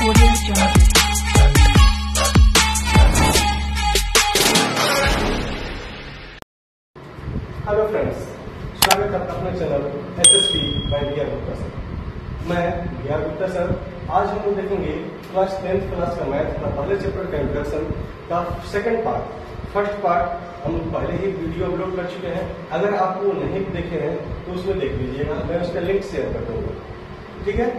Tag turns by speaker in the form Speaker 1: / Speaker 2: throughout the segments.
Speaker 1: Audio Jungle.
Speaker 2: Hello friends, स्वागत है अपने channel SSP by V R. Gupta sir. मैं वी.आर. गुप्ता सर। आज हम लोग देखेंगे क्लास 10th क्लास का मैथ का पहले चैप्टर का इंट्रोडक्शन का सेकंड पार्ट। फर्स्ट पार्ट हम पहले ही वीडियो अपलोड कर चुके हैं। अगर आप वो नहीं देखे हैं तो उसमें देख लीजिएगा, मैं उसका लिंक शेयर कर दूंगा। ठीक है,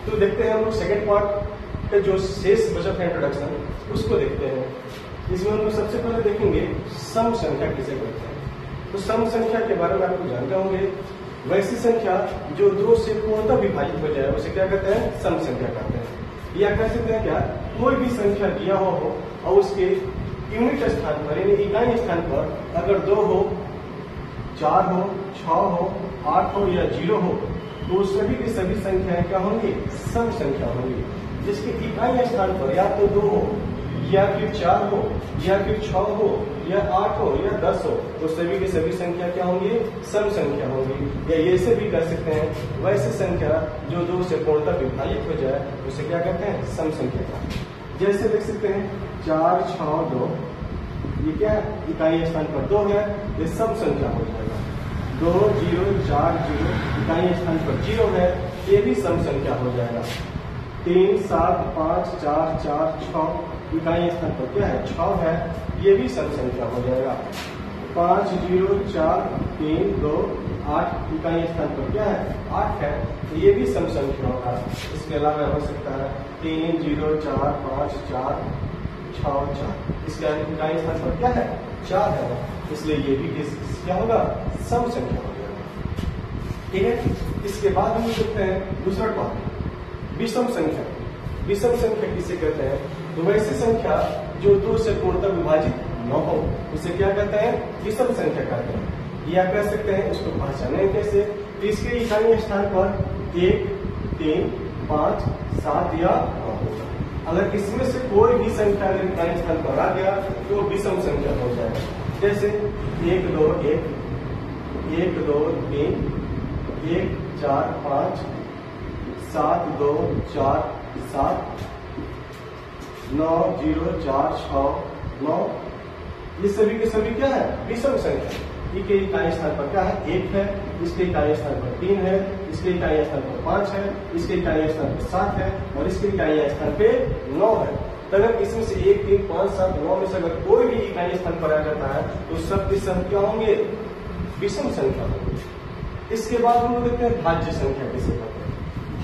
Speaker 2: तो देखते हैं हम लोग सेकंड पार्ट का जो शेष बचा था इंट्रोडक्शन, उसको देखते हैं। इसमें हम लोग सबसे पहले देखेंगे सम संख्या किसे कहते हैं। तो सम संख्या के बारे में आपको जानते होंगे। वैसी संख्या जो दो से पूर्णतः विभाजित हो जाए उसे क्या कहते हैं? सम संख्या कहते हैं। या कह सकते हैं क्या, कोई भी संख्या दिया हुआ हो और उसके यूनिट स्थान पर यानी इकाई स्थान पर अगर 2 हो, 4 हो, 6 हो, 8 हो या 0 हो तो सभी की सभी संख्याएं क्या होंगी? सम संख्या होंगी। जिसके इकाई स्थान पर या तो 2 हो या फिर 4 हो या फिर 6 हो या 8 हो या 10 हो तो सभी की सभी संख्या क्या होंगी? सम संख्या होंगी। या ये से भी कह सकते हैं वैसी संख्या जो 2 से पूर्णतः विभाजित हो जाए उसे क्या कहते हैं? सम संख्या। जैसे देख सकते हैं 4, 6, 2, ये क्या इकाई स्थान पर 2 है, ये सम संख्या हो जाएगा। 2, 0, 4, 0 इकाई स्थान पर 0 है, ये भी सम संख्या हो जाएगा। 3, 7, 5, 4, 4, 6 इकाई स्थान पर क्या है? 6 है, ये भी सम संख्या हो जाएगा। 5, 0, 4, 3, 2, 8 इकाई स्थान पर क्या है? 8 है, ये भी सम संख्या होगा। इसके अलावा हो सकता है 3, 0, 4, 5, 4, 6, 4 इसके इकाई स्थान पर क्या है? 4 है, इसलिए ये भी क्या होगा? सम संख्या हो जाएगा। ठीक है, इसके बाद हम देखते हैं दूसरा पार्ट, विषम संख्या। विषम संख्या किसे कहते हैं? तो वैसी संख्या जो 2 से पूर्णतः विभाजित न हो उसे क्या कहते हैं? विषम संख्या कहते हैं। या कह सकते हैं उसको पहचाने कैसे? तो इसके इकाई स्थान पर 1, 3, 5, 7 या 9 होगा। अगर इसमें से कोई भी संख्या अगर इकाई स्थान पर आ गया तो विषम संख्या हो जाएगा। जैसे 1, 2, 1, 1, 2, 3, 1, 4, 5, 7, 2, 4, 7, 9, 0, 4, 6, 9 ये सभी के सभी क्या है? विषम संख्या। इसके इकाई स्थान पर क्या है? 1 है, इसके इकाई स्थान पर 3 है, इसके इकाई स्थान पर 5 है, इसके इकाई स्थान पर 7 है और इसके इकाई स्थान पे 9 है। तो अगर इसमें से 1, 3, 5, 7, 9 में से अगर कोई भी इकाई स्थान पर आ जाता है तो सब के सब क्या होंगे? विषम संख्या होंगे। इसके बाद हम लोग देखते हैं भाज्य संख्या किसे कहते हैं।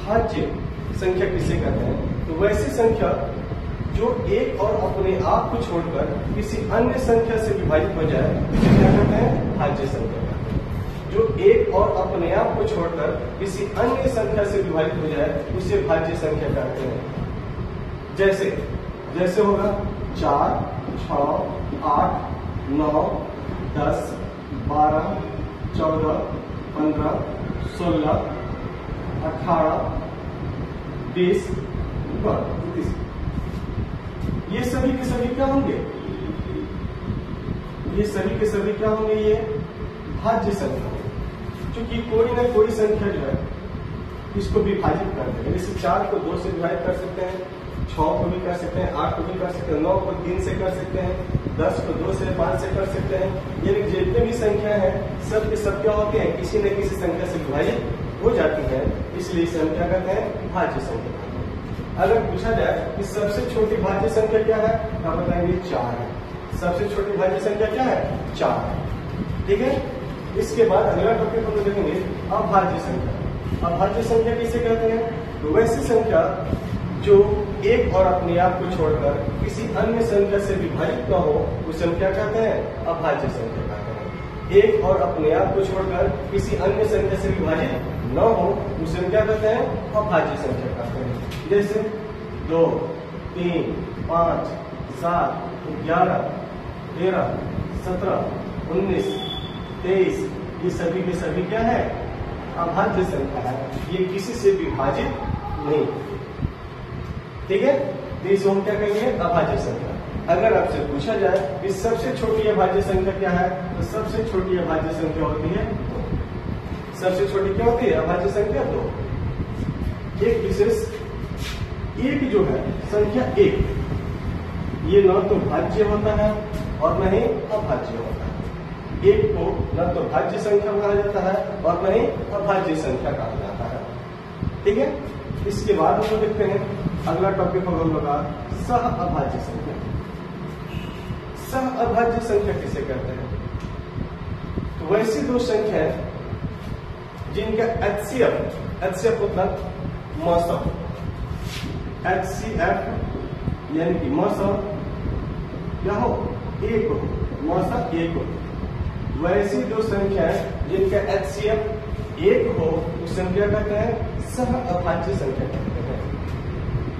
Speaker 2: भाज्य संख्या किसे कहते हैं? तो वैसी संख्या जो एक और अपने आप को छोड़कर किसी अन्य संख्या से विभाजित हो जाए उसे क्या कहते हैं? भाज्य संख्या कहते हैं। जो एक और अपने आप को छोड़कर किसी अन्य संख्या से विभाजित हो जाए उसे भाज्य संख्या कहते हैं। जैसे होगा 4, 6, 8, 9, 10, 12, 14, 15, 16, 18, 20, 22 ये सभी के सभी क्या होंगे? ये सभी के सभी क्या होंगे? ये भाज्य संख्या। क्योंकि कोई ना कोई संख्या जो है इसको विभाजित करते हैं। जैसे 4 को 2 से विभाजित कर सकते हैं, 6 को भी कर सकते हैं, 8 को भी कर सकते हैं, 9 को 3 से कर सकते हैं, 10 को 2 से 5 से कर सकते हैं। यानी जितने भी संख्या है सब के सब क्या होते हैं? किसी न किसी संख्या से विभाजित हो जाती है, इसलिए संख्या कहते हैं भाज्य संख्या। अगर पूछा जाए कि सबसे छोटी भाज्य संख्या क्या है तो बताएंगे 4 है। सबसे छोटी भाज्य संख्या क्या है? 4 है। ठीक है, इसके बाद अगला टॉपिक हम देखेंगे अभाज्य संख्या। अभाज्य संख्या किसे कहते हैं? तो वैसी संख्या जो एक और अपने आप को छोड़कर किसी अन्य संख्या से विभाजित न हो उसे हम क्या कहते हैं? अभाज्य संख्या कहते हैं। एक और अपने आप को छोड़कर किसी अन्य संख्या से विभाजित न हो उसे हम क्या कहते हैं? अभाज्य संख्या कहते हैं। जैसे 2, 3, 5, 7, 11, 13, 17, 19, 23 ये सभी के सभी क्या है? अभाज्य संख्या है। ये किसी से विभाजित नहीं। ठीक है, तो इसे हम क्या कहेंगे? अभाज्य संख्या। अगर आपसे पूछा जाए कि सबसे छोटी अभाज्य संख्या क्या है तो सबसे छोटी अभाज्य संख्या होती है 2। सबसे छोटी क्या होती है? अभाज्य संख्या 2। एक विशेष एक जो है संख्या एक, ये न तो भाज्य होता है और न ही अभाज्य होता है। एक को न तो भाज्य संख्या कहा जाता है और न ही अभाज्य संख्या कहा जाता है। ठीक है, इसके बाद हम देखते हैं अगला टॉपिक होगा हम लोग का सह अभाज्य संख्या। सह अभाज्य संख्या किसे कहते हैं? तो वैसी दो संख्या जिनका HCF मतलब मौसम, HCF यानी कि मौसम क्या हो, एक हो, मौसम एक हो। वैसी दो संख्या जिनका HCF एक हो उस संख्या कहते हैं सह अभाज्य संख्या कहते हैं।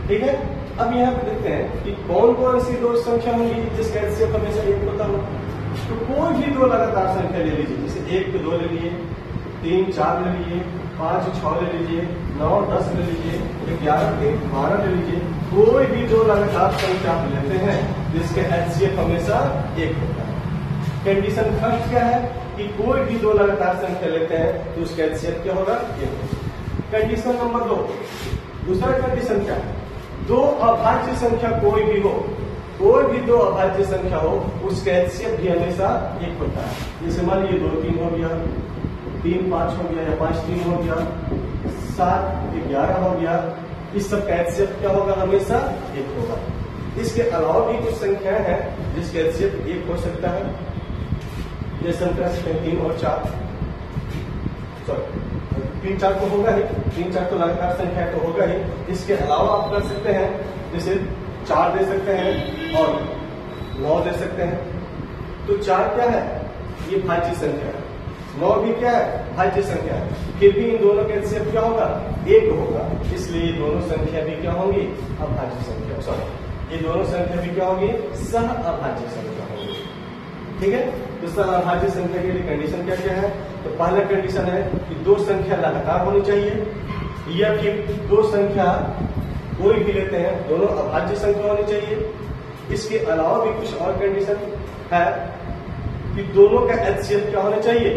Speaker 2: ठीक है, अब यहाँ पे देखते हैं कि कौन कौन सी दो संख्या होंगी जिसका HCF हमेशा एक होता हो। तो कोई भी दो लगातार संख्या ले लीजिए, जैसे 1 पे 2 ले लिए, 3 4 ले लिए, 5 6 ले लीजिए, 9 10 ले लीजिए, 11 3 12 ले लीजिए। कोई भी दो लगातार संख्या आप लेते हैं जिसके HCF हमेशा एक होता है। कंडीशन फर्स्ट क्या है कि कोई भी दो लगातार संख्या लेते हैं तो उसका HCF क्या होगा, एक। कंडीशन नंबर 2, दूसरा कंडीशन क्या है, दो अभाज्य संख्या कोई भी हो, कोई भी दो अभाज्य संख्या हो उसका HCF भी हमेशा एक होता है। जैसे मान लीजिए 2 3 हो गया, 3 5 हो गया, या 5 3 हो गया, 7 11 हो गया, इस सब का HCF क्या होगा, हमेशा एक होगा। इसके अलावा भी कुछ संख्याएं हैं जिसके HCF एक हो सकता है, जैसे हम कह सकते हैं 3 और 4, 3 4 तो होगा ही, 3 4 तो लगातार संख्या तो होगा ही। इसके अलावा आप कर सकते हैं जैसे 4 दे सकते हैं और 9 दे सकते हैं। तो 4 क्या है, ये भाज्य संख्या है, 9 भी क्या है, भाज्य संख्या है। फिर भी इन दोनों का HCF क्या होगा, एक होगा। इसलिए ये दोनों संख्या भी क्या होंगी, अभाज्य संख्या, सॉरी ये दोनों संख्या भी क्या होगी, सह अभाज्य संख्या होगी। ठीक है, तो सह अभाज्य संख्या के लिए कंडीशन क्या क्या है? तो पहला कंडीशन है कि दो संख्या लगातार होनी चाहिए, या फिर दो संख्या कोई भी लेते हैं दोनों अभाज्य संख्या होनी चाहिए। इसके अलावा भी कुछ और कंडीशन है कि दोनों का HCF क्या होना चाहिए,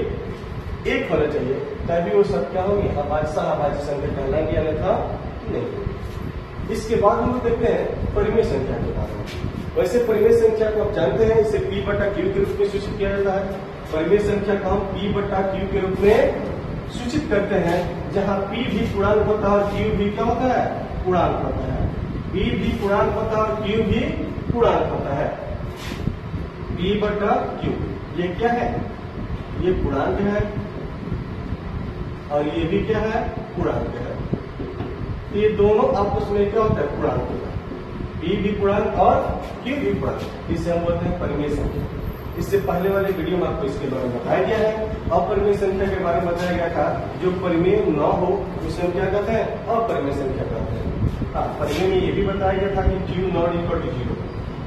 Speaker 2: एक होना चाहिए, तभी वो सब क्या होंगे, सह अभाज्य संख्या कहलाएंगे, अन्यथा नहीं। इसके बाद हम देखते हैं परिमेय संख्या के बारे में। वैसे परिमेय संख्या को आप जानते हैं, इसे P बटा Q के रूप में सूचित किया जाता है। परिमेय संख्या को हम P बटा Q के रूप में सूचित करते हैं, जहां P भी पूर्णांक होता है और Q भी क्या होता है, पूर्णांक होता है। P भी पूर्णांक होता है और Q भी पूर्णांक होता है। P बटा Q ये क्या है, ये पूर्णांक है और ये भी क्या है, पूर्णांक है। तो ये दोनों आपस में क्या होता है, पूर्णांक होता है। P भी पूर्णांक और Q भी पूर्णांक, इसे हम बोलते हैं परिमेय संख्या। इससे पहले वाले वीडियो में आपको इसके बारे में बताया गया है। अपरिमेय संख्या के बारे में बताया गया था, जो परिमेय न हो उसे हम क्या कहते हैं, अपरिमेय संख्या कहते हैं। हाँ, परिमेय में ये भी बताया गया था कि Q नॉट इक्वल टू 0,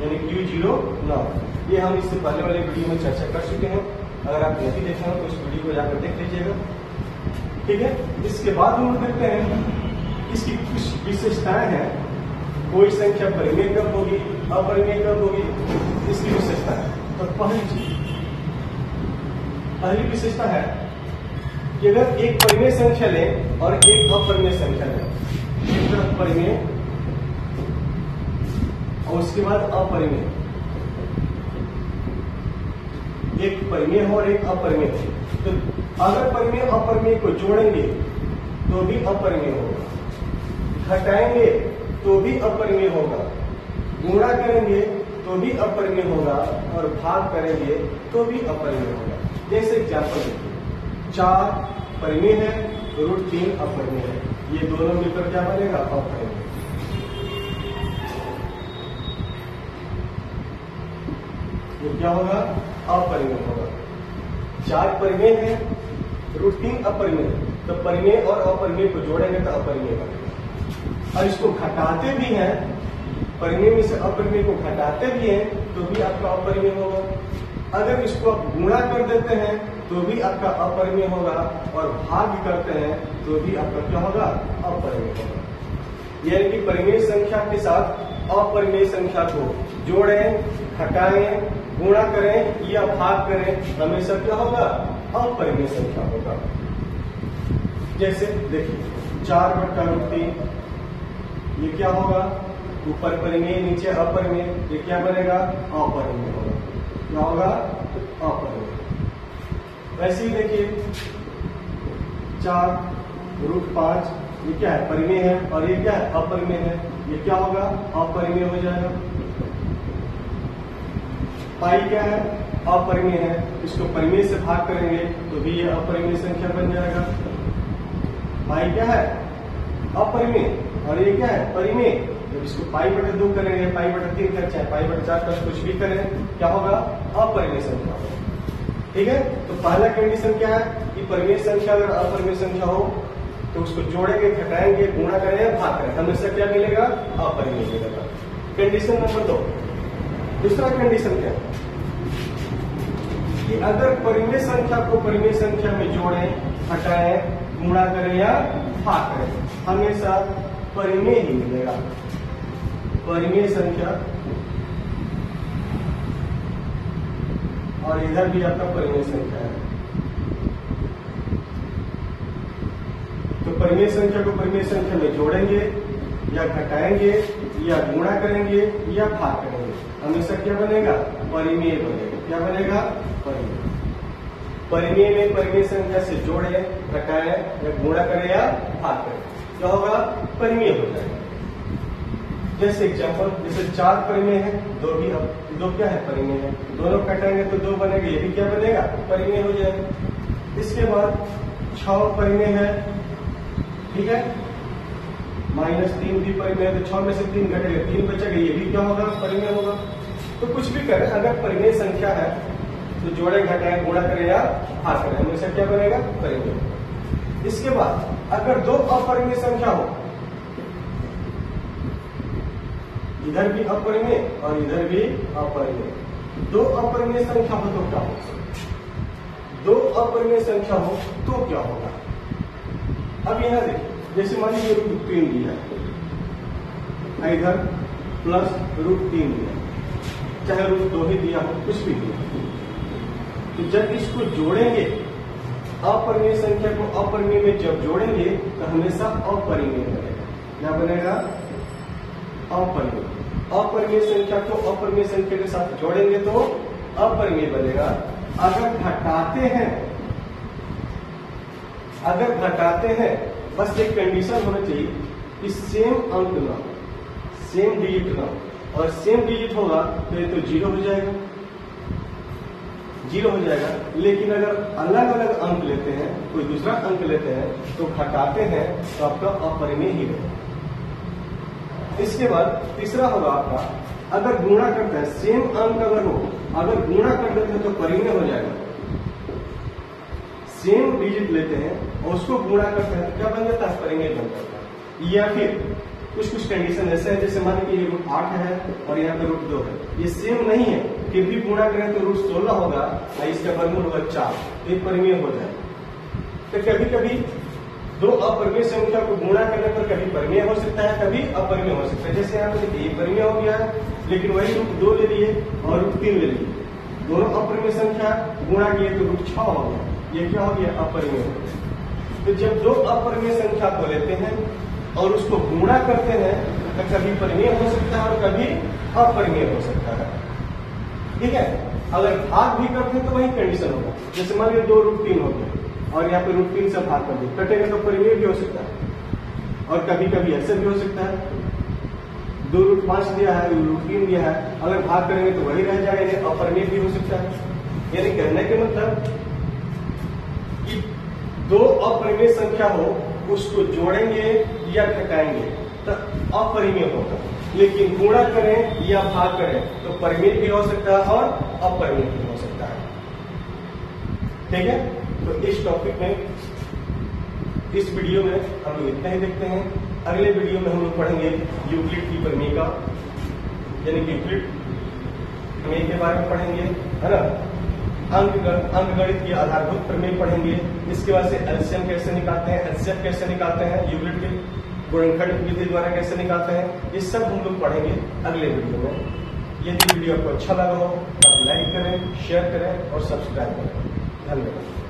Speaker 2: यानी Q 0 नॉट। ये हम इससे पहले वाले वीडियो में चर्चा कर चुके हैं। अगर आप नहीं देखे हो तो उस वीडियो को जाकर देख लीजिएगा। ठीक है, इसके बाद हम देखते हैं इसकी कुछ विशेषताएं हैं। कोई संख्या परिमेय कब होगी, अपरिमेय कब होगी, इसकी विशेषता है। तो पहली विशेषता है कि अगर एक परिमेय संख्या लें और एक अपरिमेय संख्या लें, एक तरफ परिमेय और उसके बाद अपरिमेय, एक परिमेय हो और एक अपरिमेय हो, तो अगर परिमेय अपरिमेय को जोड़ेंगे तो भी अपरिमेय होगा, घटाएंगे तो भी अपरिमेय होगा, गुणा करेंगे तो भी अपरिमेय होगा और भाग करेंगे तो भी अपरिमेय होगा। जैसे एग्जाम्पल देखिए, 4 परिमेय है, √3 अपरिमेय है, ये दोनों मिलकर क्या बनेगा, अपरिमेय। ये क्या होगा, अपरिमेय होगा। 4 परिमेय है, √3 अपरिमेय, तो परिमेय और अपरिमेय को जोड़ेंगे तो अपरिमेय बनेगा। और इसको घटाते भी हैं, परिमेय में से अपरिमेय को घटाते भी हैं तो भी आपका अपरिमेय होगा। अगर इसको आप गुणा कर देते हैं तो भी आपका अपरिमेय होगा, और भाग करते हैं तो भी आपका क्या होगा, अपरिमेय होगा। यानी कि परिमेय संख्या के साथ अपरिमेय संख्या को जोड़ें, घटाएं, गुणा करें या भाग करें, हमेशा क्या होगा, अपरिमेय संख्या होगा। जैसे देखिए 4 बटा √3 ये क्या होगा, ऊपर परिमेय नीचे अपरिमेय, ये क्या बनेगा, अपरिमेय होगा। क्या होगा, अपरिमेय। वैसे ही देखिए 4√5 ये क्या है, परिमेय है, और ये क्या है, अपरिमेय है, ये क्या होगा, अपरिमेय हो जाएगा। पाई क्या है, अपरिमेय है, इसको परिमेय से भाग करेंगे तो भी ये अपरिमेय संख्या बन जाएगा। पाई क्या है, अपरिमेय, और ये क्या है, परिमेय। जब इसको पाई बटे 2 करेंगे, पाई बटे 3 कर, चाहे पाई बटे 4 कर, कुछ भी करें, क्या होगा, अपरिमेय संख्या होगा। ठीक है, तो पहला कंडीशन क्या है कि परिमेय संख्या अगर अपरिमेय संख्या हो तो उसको जोड़ेंगे, घटाएंगे, गुणा करें, भाग करें, हमेशा क्या मिलेगा, अपरिमेय मिलेगा। Condition number 2। दूसरा कंडीशन क्या है कि अगर परिमेय संख्या को परिमेय संख्या में जोड़ें, घटाएं, गुणा करें या भाग करें, हमेशा परिमेय ही मिलेगा। परिमेय संख्या, और इधर भी आपका परिमेय संख्या है। तो परिमेय संख्या को परिमेय संख्या में जोड़ेंगे या घटाएंगे या गुणा करेंगे या भाग करेंगे, हमेशा क्या बनेगा, परिमेय बनेगा। क्या बनेगा, परिमेय। परिमेय में परिमेय संख्या से जोड़े, घटाएं या गुणा करें या भाग करें, क्या होगा, परिमेय हो जाएगा। जैसे एग्जाम्पल, जैसे 4 परिमेय है, 2 क्या है, परिमेय है, दोनों घटाएंगे तो 2 बनेगा, ये भी क्या बनेगा, परिमेय हो जाएगा। इसके बाद 6 परिमेय है, ठीक है, -3 भी परिमेय है, तो 6 में से 3 घटेगा, 3 बचेगा, ये भी क्या होगा, परिमेय होगा। तो कुछ भी करें, अगर परिमेय संख्या है तो जोड़े, घटाएं, गुणा करें या भाग करें, हमेशा क्या बनेगा, परिमेय। इसके बाद अगर 2 अपरिमेय संख्या हो, इधर भी अपरिमेय और इधर भी अपरिमेय, 2 अपरिमेय संख्या हो तो क्या होगा, 2 अपरिमेय संख्या हो तो क्या होगा। अब यहां देखिए, जैसे मान लीजिए √3 दिया है, इधर +√3 दिया, चाहे √2 ही दिया हो, कुछ भी दिया, तो जब इसको जोड़ेंगे, अपरिमेय संख्या को अपरिमेय में जब जोड़ेंगे तो हमेशा अपरिमेय बनेगा। क्या बनेगा, अपरिमेय। अपरिमेय संख्या को अपरिमेय संख्या के साथ जोड़ेंगे तो अपरिमेय बनेगा। अगर घटाते हैं, बस एक कंडीशन होना चाहिए कि सेम अंक ना, सेम डिजिट ना, और सेम डिजिट होगा तो ये तो 0 हो जाएगा, 0 हो जाएगा। लेकिन अगर अलग अलग अंक लेते हैं, कोई दूसरा अंक लेते हैं, तो घटाते हैं तो आपका अपरिमेय ही रहेगा। इसके बाद तीसरा होगा आपका, अगर गुणा करते हैं, सेम अंक अगर हो, अगर गुणा कर देते हैं तो परिमेय हो जाएगा। सेम डिजिट लेते हैं और उसको गुणा करते हैं, क्या बन जाता है, परिमेय बन जाता है। या फिर कुछ कंडीशन ऐसे है, जैसे मान लीजिए √8 है और यहाँ पे √2 है, ये सेम नहीं है, फिर भी गुणा करें तो √16 होगा और इसका वर्गमूल होगा 4, एक परिमेय हो जाएगा। तो कभी कभी 2 अपरिमेय संख्या को गुणा करने पर कभी परिमेय हो सकता है, कभी अपरिमेय हो सकता है। जैसे यहाँ पे देखिए, परिमेय हो गया है, लेकिन वही √2 ले लिए और √3 ले लिए, दोनों अपरिमेय संख्या गुणा किए तो √6 हो गया, ये क्या हो गया, अपरिमेय हो गया। तो जब 2 अपरिमेय संख्या को लेते हैं और उसको गुणा करते हैं तो कभी परिमेय हो सकता है और कभी अपरिमेय हो सकता है। ठीक है, अगर भाग भी करते हैं तो वही कंडीशन होगा। जैसे मान लीजिए 2√3 हो गया और यहाँ पे √3 से भाग कर दिया, कटेगा तो परिमेय भी हो सकता है, और कभी कभी ऐसे भी हो सकता है। 2√5 दिया है, √3 दिया है, अगर भाग करेंगे तो वही रह जाएगा, अपरिमेय भी हो सकता है। यानी कहने के मतलब कि 2 अपरिमेय संख्या हो, उसको जोड़ेंगे या घटाएंगे तो अपरिमेय होगा, लेकिन गुणा करें या भाग करें तो परिमेय भी हो सकता है और अपरिमेय भी हो सकता है। ठीक है, तो इस टॉपिक में, इस वीडियो में हम लोग इतना ही देखते हैं। अगले वीडियो में हम लोग पढ़ेंगे यूक्लिड की प्रमेय का, यानी कि यूक्लिड प्रमेय के बारे में पढ़ेंगे, है ना। अंकगणित की आधारभूत प्रमेय पढ़ेंगे। इसके बाद से एलसीएम कैसे निकालते हैं, एचसीएफ कैसे निकालते हैं, यूक्लिड के गुणनखंड विधि द्वारा कैसे निकालते हैं, ये सब हम लोग पढ़ेंगे अगले वीडियो में। यदि वीडियो आपको अच्छा लगा हो तो आप लाइक करें, शेयर करें और सब्सक्राइब करें। धन्यवाद।